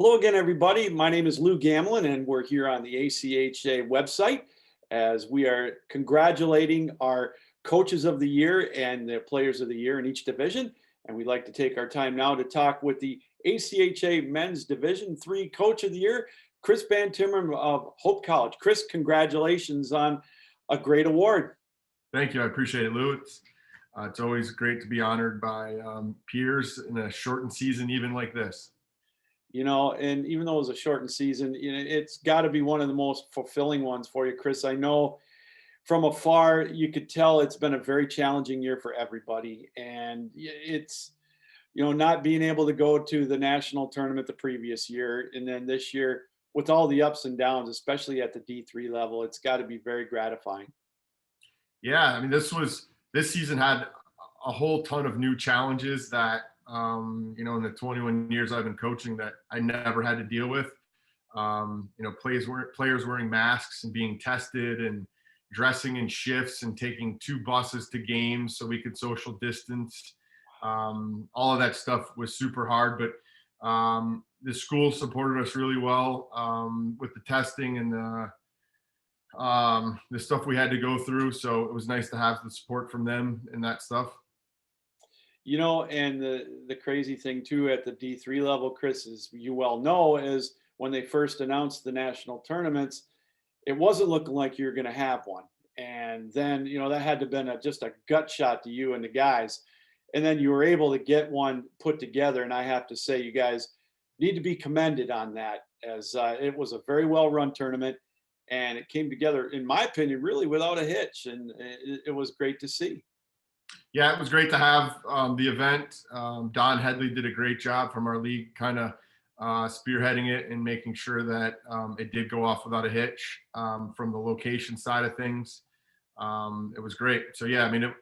Hello again, everybody. My name is Lou Gamlin, and we're here on the ACHA website as we are congratulating our coaches of the year and the players of the year in each division. And we'd like to take our time now to talk with the ACHA Men's Division III Coach of the Year, Chris Van Timmer of Hope College. Chris, congratulations on a great award. Thank you. I appreciate it, Lou. It's always great to be honored by peers in a shortened season, even like this. And even though it was a shortened season, it's got to be one of the most fulfilling ones for you, Chris. I know from afar, you could tell it's been a very challenging year for everybody. And it's, not being able to go to the national tournament the previous year. And then this year, with all the ups and downs, especially at the D3 level, it's got to be very gratifying. Yeah, I mean, this season had a whole ton of new challenges that in the 21 years I've been coaching that I never had to deal with. Players wearing masks and being tested and dressing in shifts and taking two buses to games so we could social distance. All of that stuff was super hard, but the school supported us really well with the testing and the stuff we had to go through. So it was nice to have the support from them and that stuff. And the crazy thing too at the D3 level, Chris, as you well know, is when they first announced the national tournaments, it wasn't looking like you were going to have one. And then, that had to have been just a gut shot to you and the guys. And then you were able to get one put together. And I have to say, you guys need to be commended on that, as it was a very well run tournament. And it came together, in my opinion, really without a hitch. And it was great to see. Yeah, it was great to have the event. Don Headley did a great job from our league, kind of spearheading it and making sure that it did go off without a hitch from the location side of things. It was great. So, yeah, I mean,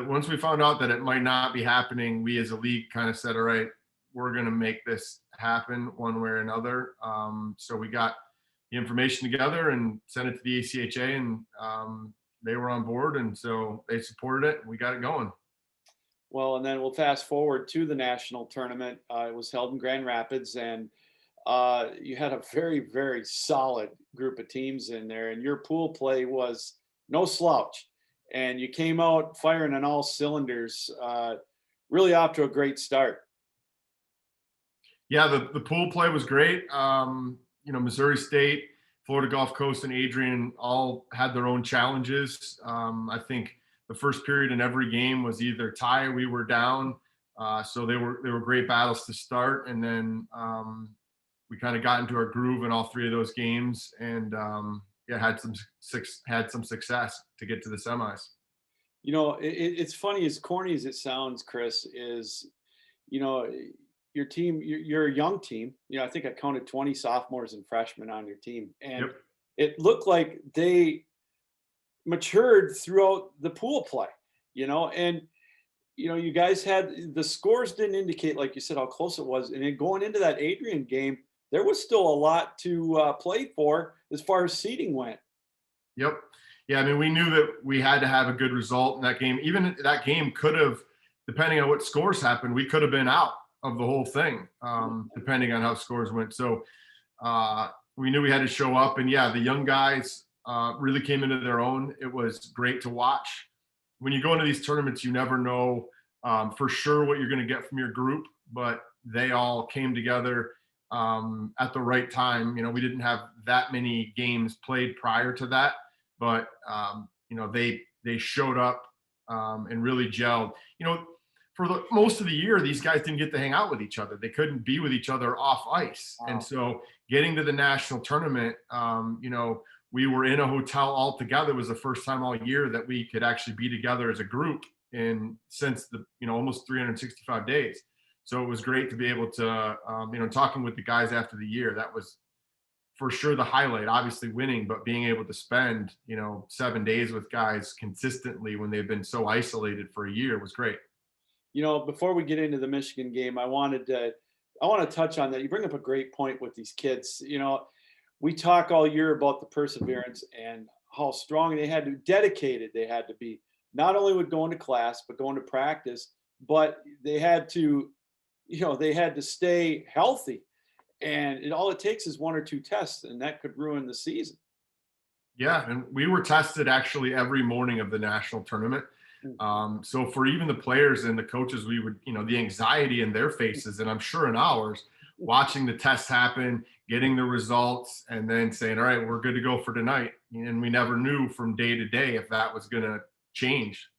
once we found out that it might not be happening, we as a league kind of said, all right, we're going to make this happen one way or another. So we got the information together and sent it to the ACHA, and they were on board, and so they supported it, and we got it going. Well, and then we'll fast forward to the national tournament. It was held in Grand Rapids, and you had a very, very solid group of teams in there, and your pool play was no slouch. And you came out firing on all cylinders, really off to a great start. Yeah, the pool play was great. Missouri State, Florida Gulf Coast, and Adrian all had their own challenges. I think the first period in every game was either tie or we were down. So they were great battles to start, and then we kind of got into our groove in all three of those games, and had some success to get to the semis. It's funny, as corny as it sounds, Chris, is your team, you're a young team. I think I counted 20 sophomores and freshmen on your team. And Yep. It looked like they matured throughout the pool play, and, you guys had the scores didn't indicate, like you said, how close it was. And then going into that Adrian game, there was still a lot to play for as far as seeding went. Yep. Yeah, I mean, we knew that we had to have a good result in that game. Even that game could have, depending on what scores happened, we could have been out of the whole thing, depending on how scores went. So we knew we had to show up. And yeah, the young guys really came into their own. It was great to watch. When you go into these tournaments, you never know for sure what you're going to get from your group, but they all came together at the right time. We didn't have that many games played prior to that, but they showed up and really gelled. For most of the year, these guys didn't get to hang out with each other. They couldn't be with each other off ice. Wow. And so getting to the national tournament, we were in a hotel all together. It was the first time all year that we could actually be together as a group since the, almost 365 days. So it was great to be able to, talking with the guys after the year, that was for sure the highlight. Obviously winning, but being able to spend, 7 days with guys consistently when they've been so isolated for a year was great. Before we get into the Michigan game, I want to touch on that. You bring up a great point with these kids. We talk all year about the perseverance and how strong dedicated they had to be, not only with going to class, but going to practice, but they had to stay healthy. And all it takes is one or two tests, and that could ruin the season. Yeah, and we were tested actually every morning of the national tournament. So for even the players and the coaches, we would, the anxiety in their faces, and I'm sure in ours, watching the tests happen, getting the results, and then saying, "All right, we're good to go for tonight." And we never knew from day to day if that was going to change.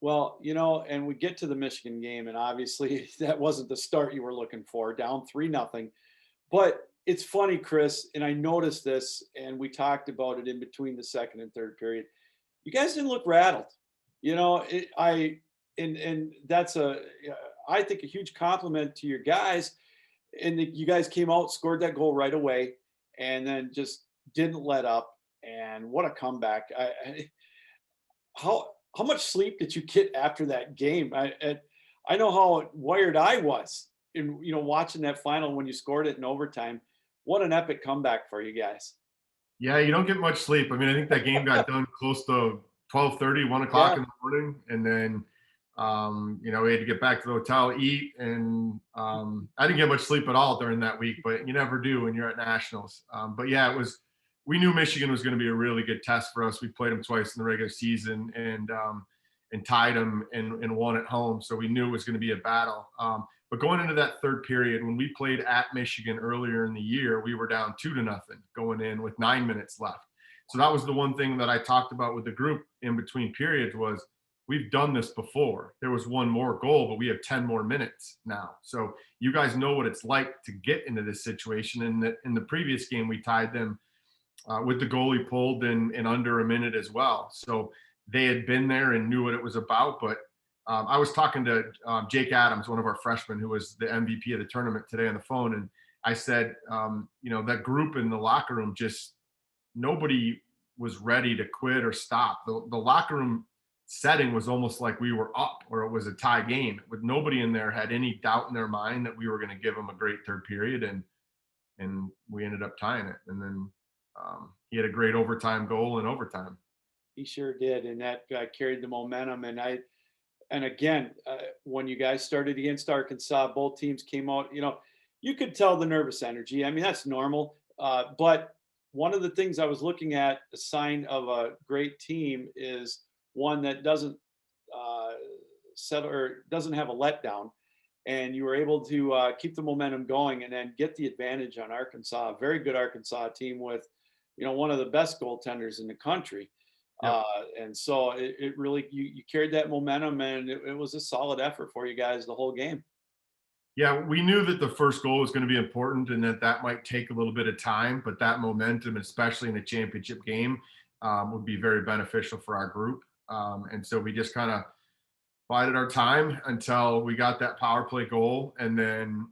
Well, and we get to the Michigan game, and obviously that wasn't the start you were looking for, down 3-0. But it's funny, Chris, and I noticed this, and we talked about it in between the second and third period. You guys didn't look rattled. And that's I think a huge compliment to your guys. And you guys came out, scored that goal right away, and then just didn't let up. And what a comeback! How much sleep did you get after that game? I know how wired I was in watching that final when you scored it in overtime. What an epic comeback for you guys. Yeah, you don't get much sleep. I mean, I think that game got done close to 12:30, 1 o'clock Yeah, in the morning. And then, we had to get back to the hotel, eat. And I didn't get much sleep at all during that week, but you never do when you're at nationals. But yeah, we knew Michigan was going to be a really good test for us. We played them twice in the regular season and tied them and won at home. So we knew it was going to be a battle. But going into that third period, when we played at Michigan earlier in the year, we were down 2-0 going in with 9 minutes left. So that was the one thing that I talked about with the group in between periods was we've done this before. There was one more goal, but we have 10 more minutes now. So you guys know what it's like to get into this situation. And in the previous game, we tied them with the goalie pulled in under a minute as well. So they had been there and knew what it was about, but I was talking to Jake Adams, one of our freshmen, who was the MVP of the tournament today on the phone, and I said, that group in the locker room just nobody was ready to quit or stop. The locker room setting was almost like we were up or it was a tie game. With nobody in there had any doubt in their mind that we were going to give them a great third period, and we ended up tying it. And then he had a great overtime goal in overtime. he sure did, and that carried the momentum. And again, when you guys started against Arkansas, both teams came out. You could tell the nervous energy. I mean, that's normal. But one of the things I was looking at, a sign of a great team, is one that doesn't settle or doesn't have a letdown. And you were able to keep the momentum going and then get the advantage on Arkansas. A very good Arkansas team with, one of the best goaltenders in the country. Yep. And so it really, you carried that momentum, and it was a solid effort for you guys the whole game. Yeah, we knew that the first goal was going to be important and that might take a little bit of time, but that momentum, especially in a championship game, would be very beneficial for our group. And so we just kind of bided our time until we got that power play goal. And then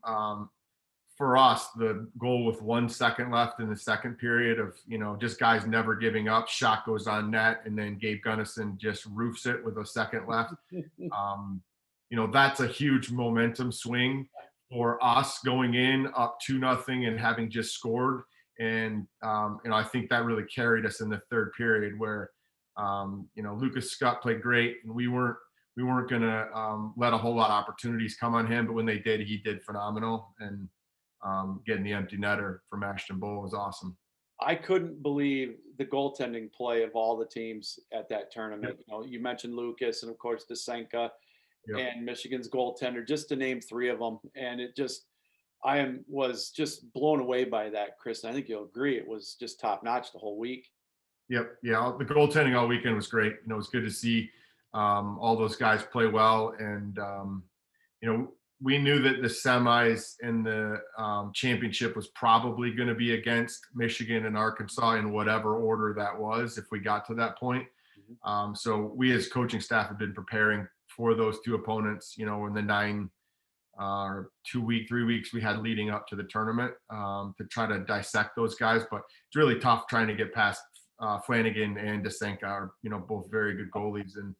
for us, the goal with 1 second left in the second period of, just guys never giving up, shot goes on net, and then Gabe Gunnison just roofs it with a second left. That's a huge momentum swing for us going in up 2-0 and having just scored. And, I think that really carried us in the third period where, Lucas Scott played great, and we weren't going to let a whole lot of opportunities come on him. But when they did, he did phenomenal. And getting the empty netter from Ashton Bull was awesome. I couldn't believe the goaltending play of all the teams at that tournament. Yep. You mentioned Lucas and of course Desenka Yep. and Michigan's goaltender, just to name three of them. And was just blown away by that, Chris. And I think you'll agree, it was just top notch the whole week. Yep. Yeah. The goaltending all weekend was great. It was good to see all those guys play well. And, we knew that the semis and the championship was probably going to be against Michigan and Arkansas in whatever order that was, if we got to that point. So we as coaching staff have been preparing for those two opponents, in the 3 weeks we had leading up to the tournament to try to dissect those guys. But it's really tough trying to get past Flanagan and Desenka are, both very good goalies. And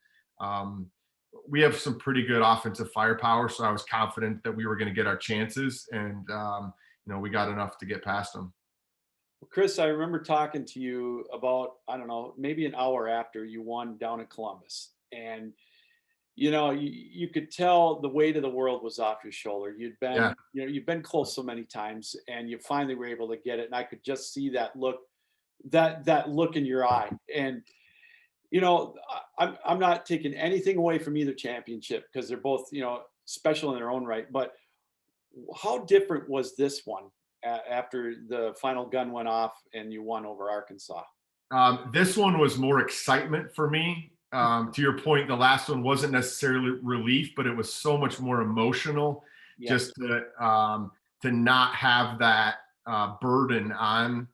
we have some pretty good offensive firepower. So I was confident that we were going to get our chances, and, we got enough to get past them. Well, Chris, I remember talking to you about, I don't know, maybe an hour after you won down in Columbus. And you could tell the weight of the world was off your shoulder. Yeah. You've been close so many times, and you finally were able to get it. And I could just see that look in your eye. And I'm not taking anything away from either championship because they're both special in their own right. But how different was this one after the final gun went off and you won over Arkansas? This one was more excitement for me. To your point, the last one wasn't necessarily relief, but it was so much more emotional. Yes. Just to not have that burden on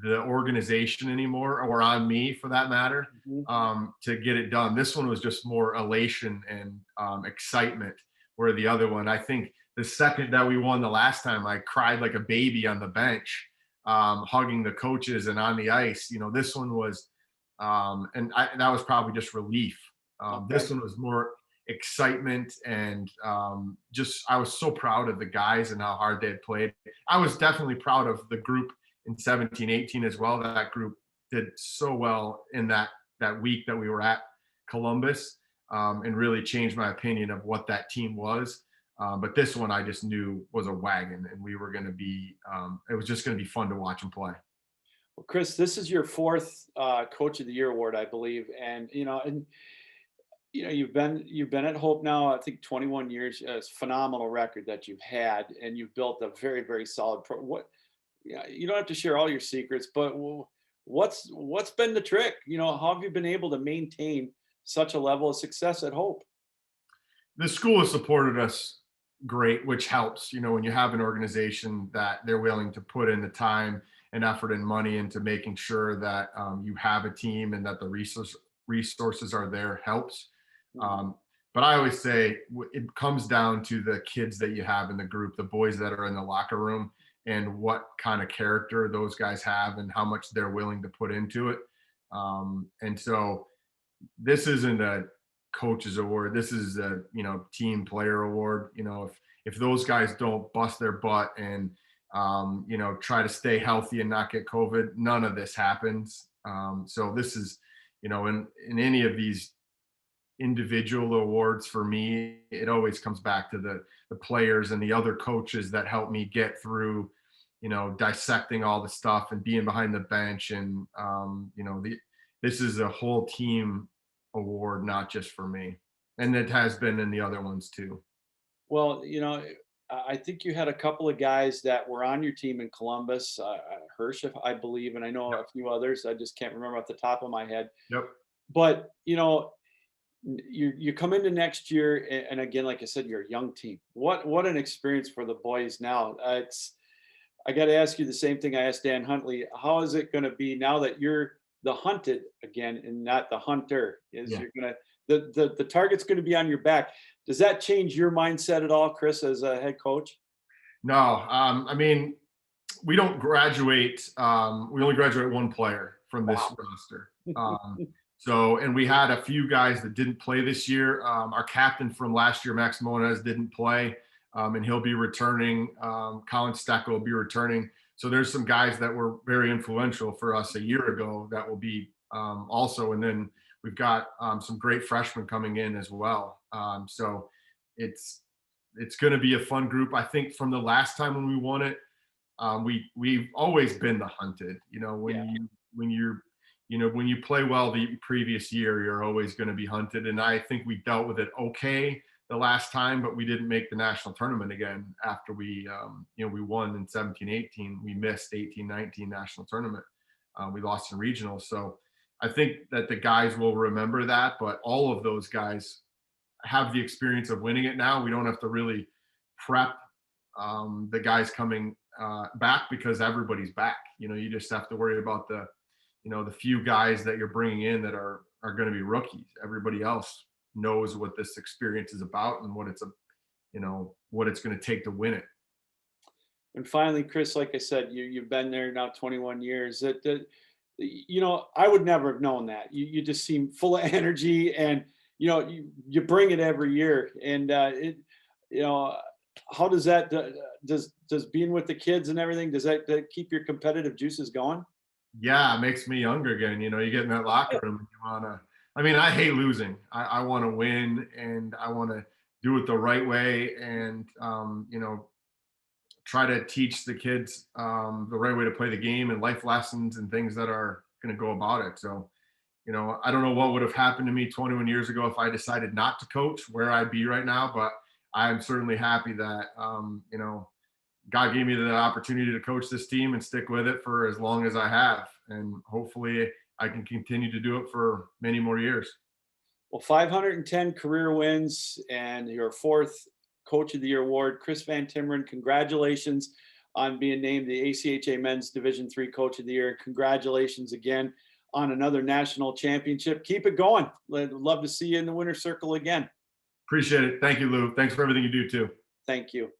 the organization anymore, or on me for that matter, Mhm. to get it done. This one was just more elation and excitement. Where the other one, I think the second that we won the last time, I cried like a baby on the bench, hugging the coaches and on the ice. This one was, that was probably just relief. Okay. This one was more excitement, and just I was so proud of the guys and how hard they had played. I was definitely proud of the group in 17-18 as well. That group did so well in that week that we were at Columbus, and really changed my opinion of what that team was. But this one I just knew was a wagon, and we were going to be. It was just going to be fun to watch them play. Well, Chris, this is your fourth Coach of the Year award, I believe, and you've been at Hope now, I think 21 years. It's a phenomenal record that you've had, and you've built a very, very solid What? Yeah, you don't have to share all your secrets, but what's been the trick? How have you been able to maintain such a level of success at Hope? The school has supported us great, which helps. When you have an organization that they're willing to put in the time and effort and money into making sure that you have a team and that the resources are there, helps. Mhm. Um, but I always say it comes down to the kids that you have in the group, the boys that are in the locker room, and what kind of character those guys have and how much they're willing to put into it. And so this isn't a coaches award. This is a team player award. If those guys don't bust their butt and try to stay healthy and not get COVID, none of this happens. So this is in any of these individual awards for me, it always comes back to the players and the other coaches that help me get through dissecting all the stuff and being behind the bench. And this is a whole team award, not just for me. And it has been in the other ones too. Well, I think you had a couple of guys that were on your team in Columbus, Hirsch, I believe, and I know Yep. a few others. I just can't remember off the top of my head. Yep. But you come into next year, and again, like I said, you're a young team. What an experience for the boys now. I got to ask you the same thing I asked Dan Huntley. How is it going to be now that you're the hunted again and not the hunter? Is Yeah. you're gonna the target's going to be on your back? Does that change your mindset at all, Chris, as a head coach? No, I mean, we don't graduate. We only graduate one player from this Wow. roster. And we had a few guys that didn't play this year. Our captain from last year, Max Moniz, didn't play, and he'll be returning. Colin Steckel will be returning. So there's some guys that were very influential for us a year ago that will be also. And then we've got some great freshmen coming in as well. So it's going to be a fun group. I think from the last time when we won it, we've always been the hunted. Yeah. When you play well the previous year, you're always going to be hunted. And I think we dealt with it okay the last time, but we didn't make the national tournament again after we won in 17-18. We missed 18-19 national tournament. We lost in regionals. So I think that the guys will remember that, but all of those guys have the experience of winning it now. We don't have to really prep the guys coming back because everybody's back. You just have to worry about the few guys that you're bringing in that are going to be rookies. Everybody else knows what this experience is about and what it's going to take to win it. And finally, Chris, like I said, you've been there now 21 years. I would never have known that. You just seem full of energy, and you bring it every year. And how does that does being with the kids and everything, does that keep your competitive juices going? Yeah, it makes me younger again. You get in that locker room and you want to I mean, I hate losing. I want to win, and I want to do it the right way, and try to teach the kids the right way to play the game and life lessons and things that are going to go about it. So, I don't know what would have happened to me 21 years ago if I decided not to coach, where I'd be right now, but I'm certainly happy that, God gave me the opportunity to coach this team and stick with it for as long as I have. And hopefully I can continue to do it for many more years. Well, 510 career wins and your fourth Coach of the Year award. Chris Van Timmeren, congratulations on being named the ACHA Men's Division III Coach of the Year. Congratulations again on another national championship. Keep it going. I'd love to see you in the winner's circle again. Appreciate it. Thank you, Lou. Thanks for everything you do too. Thank you.